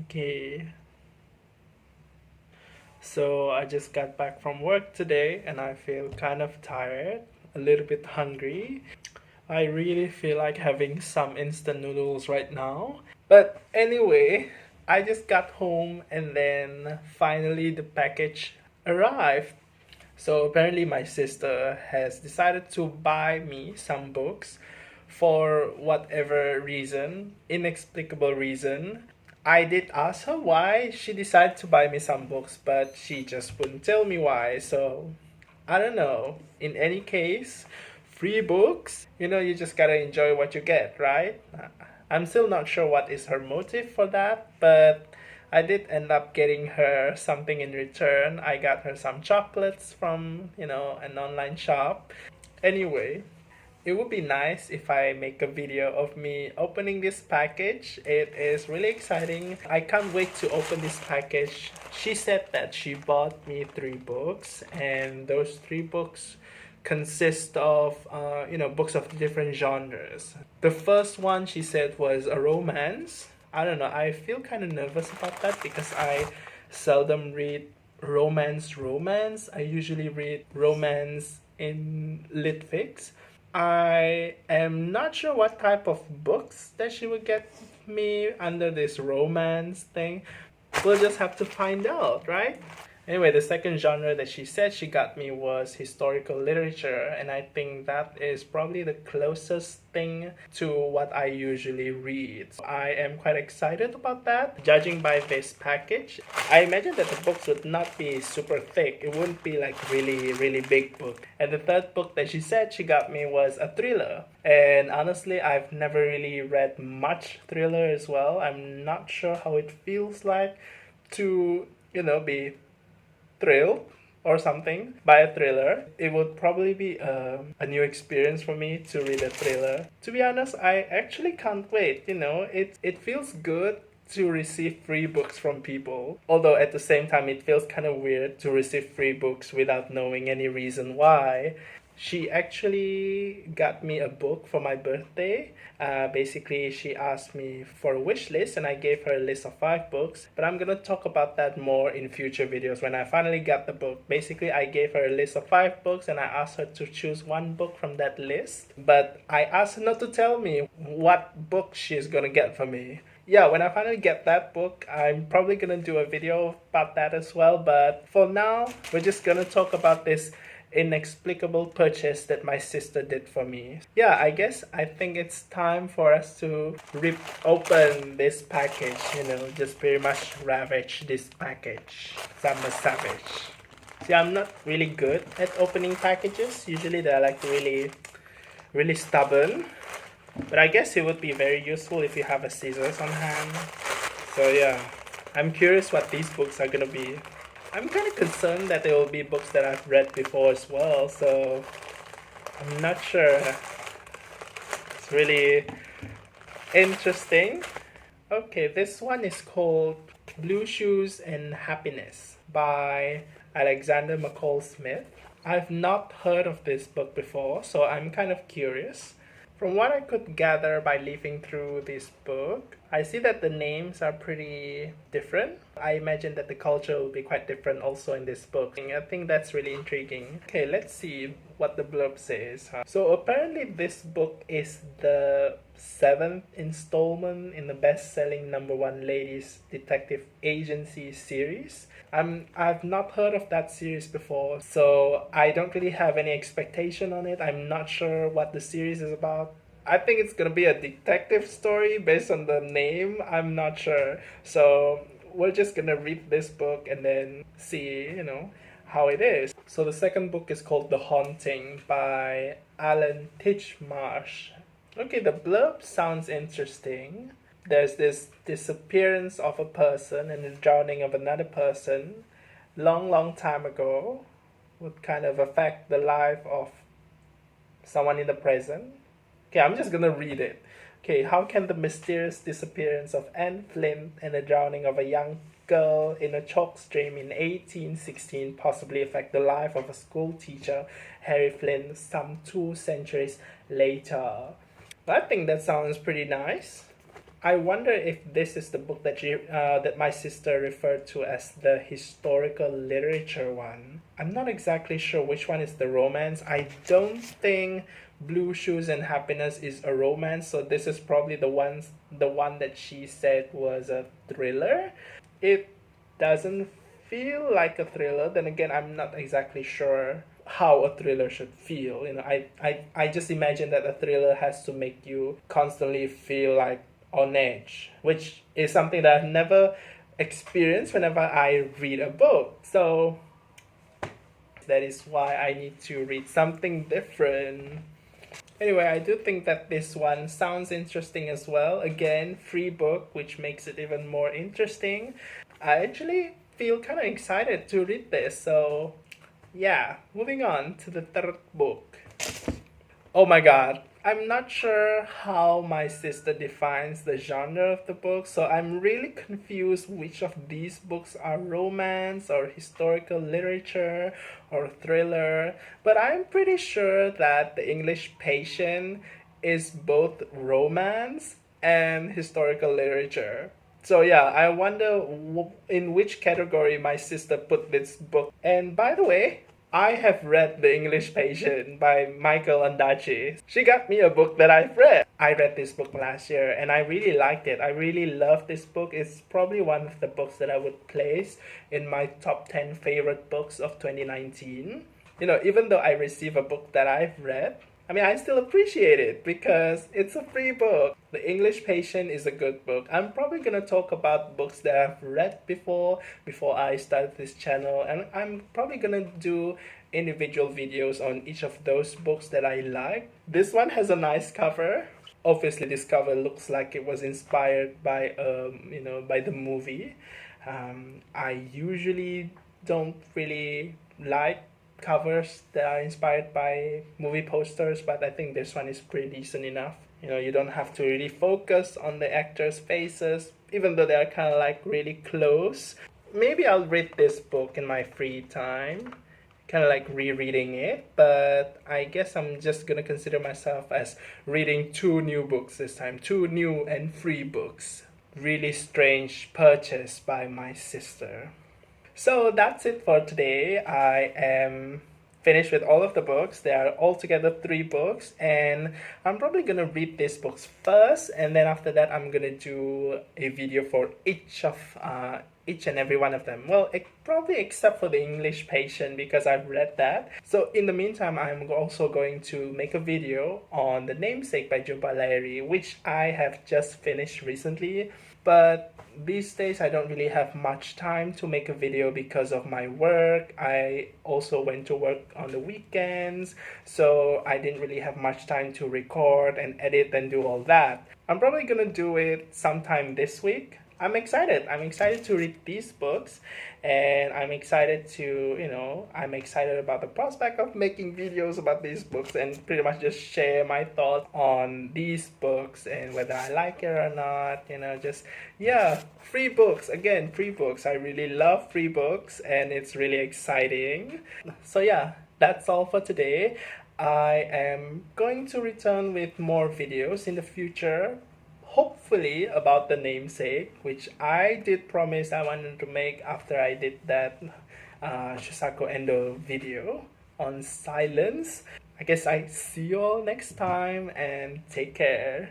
Okay, so I just got back from work today and I feel kind of tired, a little bit hungry. I really feel like having some instant noodles right now. But anyway, I just got home and then finally the package arrived. So apparently, my sister has decided to buy me some books for whatever reason, inexplicable reason. I did ask her why she decided to buy me some books, but she just wouldn't tell me why. So I don't know. In any case, free books, you just gotta enjoy what you get, right? I'm still not sure what is her motive for that, but I did end up getting her something in return. I got her some chocolates from, an online shop. Anyway, it would be nice if I make a video of me opening this package. It is really exciting. I can't wait to open this package. She said that she bought me 3 books, and those 3 books consist of, books of different genres. The first one she said was a romance. I don't know, I feel kind of nervous about that because I seldom read romance. I usually read romance in lit fics. I am not sure what type of books that she would get me under this romance thing. We'll just have to find out, right? Anyway, the second genre that she said she got me was historical literature, and I think that is probably the closest thing to what I usually read. So I am quite excited about that. Judging by this package, I imagine that the books would not be super thick. It wouldn't be like really, really big book. And the third book that she said she got me was a thriller. And honestly, I've never really read much thriller as well. I'm not sure how it feels like to, be thrilled or something by a thriller. It would probably be a new experience for me to read a thriller. To be honest, I actually can't wait. It feels good to receive free books from people. Although at the same time, it feels kind of weird to receive free books without knowing any reason why. She actually got me a book for my birthday. Basically, she asked me for a wish list, and I gave her a list of 5 books. But I'm gonna talk about that more in future videos when I finally got the book. Basically, I gave her a list of 5 books, and I asked her to choose one book from that list. But I asked her not to tell me what book she's gonna get for me. Yeah, when I finally get that book, I'm probably gonna do a video about that as well. But for now, we're just gonna talk about this inexplicable purchase that my sister did for me. Yeah, I think it's time for us to rip open this package, just pretty much ravage this package. I'm a savage. See, I'm not really good at opening packages. Usually they're like really, really stubborn. But I guess it would be very useful if you have a scissors on hand. So yeah, I'm curious what these books are gonna be. I'm kind of concerned that there will be books that I've read before as well, so I'm not sure. It's really interesting. Okay, this one is called Blue Shoes and Happiness by Alexander McCall Smith. I've not heard of this book before, so I'm kind of curious. From what I could gather by leafing through this book, I see that the names are pretty different. I imagine that the culture will be quite different also in this book. I think that's really intriguing. Okay, let's see what the blurb says. So apparently this book is the 7th installment in the best-selling #1 ladies detective agency series. I've not heard of that series before, so I don't really have any expectation on it. I'm not sure what the series is about. I think it's gonna be a detective story based on the name. I'm not sure. So we're just gonna read this book and then see, how it is. So the second book is called The Haunting by Alan Titchmarsh. Okay, the blurb sounds interesting. There's this disappearance of a person and the drowning of another person long time ago would kind of affect the life of someone in the present. Okay, I'm just gonna read it. Okay, how can the mysterious disappearance of Anne Flint and the drowning of a young girl in a chalk stream in 1816 possibly affect the life of a school teacher, Harry Flint, some 2 centuries later? I think that sounds pretty nice. I wonder if this is the book that my sister referred to as the historical literature one. I'm not exactly sure which one is the romance. I don't think Blue Shoes and Happiness is a romance, so this is probably the one that she said was a thriller. It doesn't feel like a thriller. Then again, I'm not exactly sure how a thriller should feel. I just imagine that a thriller has to make you constantly feel like on edge, which is something that I've never experienced whenever I read a book. So that is why I need to read something different. Anyway, I do think that this one sounds interesting as well. Again, free book, which makes it even more interesting. I actually feel kind of excited to read this. So yeah, moving on to the third book. Oh my god, I'm not sure how my sister defines the genre of the book, so I'm really confused which of these books are romance or historical literature or thriller, but I'm pretty sure that The English Patient is both romance and historical literature. So yeah, I wonder in which category my sister put this book. And by the way, I have read The English Patient by Michel Ondaatje. She got me a book that I've read. I read this book last year and I really liked it. I really love this book. It's probably one of the books that I would place in my top 10 favorite books of 2019. Even though I receive a book that I've read, I still appreciate it because it's a free book. The English Patient is a good book. I'm probably going to talk about books that I've read before I started this channel. And I'm probably going to do individual videos on each of those books that I like. This one has a nice cover. Obviously, this cover looks like it was inspired by, by the movie. I usually don't really like covers that are inspired by movie posters, but I think this one is pretty decent enough. You don't have to really focus on the actors' faces, even though they are kind of like really close. Maybe I'll read this book in my free time, kind of like rereading it, but I guess I'm just gonna consider myself as reading 2 new books this time, 2 new and free books. Really strange purchase by my sister. So that's it for today. I am finished with all of the books. There are altogether 3 books, and I'm probably gonna read these books first, and then after that I'm gonna do a video for each and every one of them. Well, probably except for The English Patient because I've read that. So in the meantime, I'm also going to make a video on The Namesake by Jhumpa Lahiri, which I have just finished recently. But these days I don't really have much time to make a video because of my work. I also went to work on the weekends, so I didn't really have much time to record and edit and do all that. I'm probably gonna do it sometime this week. I'm excited to read these books, and I'm excited about the prospect of making videos about these books and pretty much just share my thoughts on these books and whether I like it or not, free books. Again, free books. I really love free books and it's really exciting. So yeah, that's all for today. I am going to return with more videos in the future, hopefully about The Namesake, which I did promise I wanted to make after I did that Shusaku Endo video on silence. I guess I see you all next time and take care.